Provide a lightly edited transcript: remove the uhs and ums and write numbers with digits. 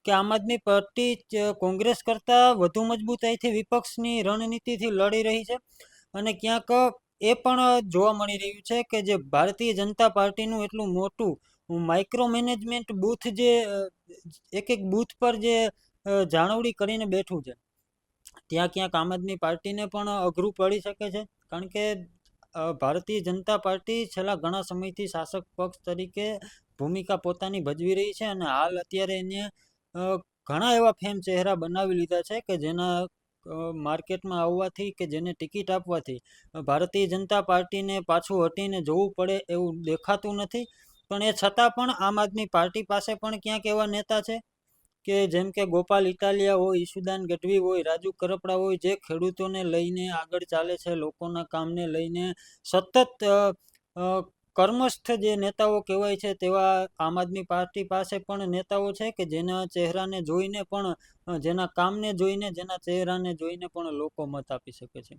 કે આમ આદમી પાર્ટી કોંગ્રેસ કરતાં વધુ મજબૂતાઈથી વિપક્ષની રણનીતિથી લડી રહી છે અને ક્યાંક એ પણ જોવા મળી રહ્યું છે કે જે ભારતીય જનતા પાર્ટીનું એટલું મોટું માઇક્રો મેનેજમેન્ટ બૂથ જે એક એક બૂથ પર જે જાળવણી કરીને બેઠું છે, ત્યાં ક્યાંક આમ આદમી પાર્ટીને પણ અઘરું પડી શકે છે. કારણ કે ભારતીય જનતા પાર્ટી છેલ્લા ઘણા સમયથી શાસક પક્ષ તરીકે ભૂમિકા પોતાની ભજવી રહી છે અને હાલ અત્યારે એને ઘણા એવા ફેમ ચહેરા બનાવી લીધા છે કે જેના માર્કેટમાં આવવાથી કે જેને ટિકિટ આપવાથી ભારતીય જનતા પાર્ટીને પાછું હટીને જોવું પડે એવું દેખાતું નથી. પણ એ છતાં પણ આમ આદમી પાર્ટી પાસે પણ ક્યાંક એવા નેતા છે કે જેમ કે ગોપાલ ઇટાલિયા હોય, ઈશુદાન ગઢવી હોય, રાજુ કરપડા હોય, જે ખેડૂતોને લઈને આગળ ચાલે છે, લોકોના કામને લઈને સતત કર્મસ્થ જે નેતાઓ કહેવાય છે તેવા આમ આદમી પાર્ટી પાસે પણ નેતાઓ છે કે જેના ચહેરાને જોઈને પણ, જેના કામને જોઈને, જેના ચહેરાને જોઈને પણ લોકો મત આપી શકે છે.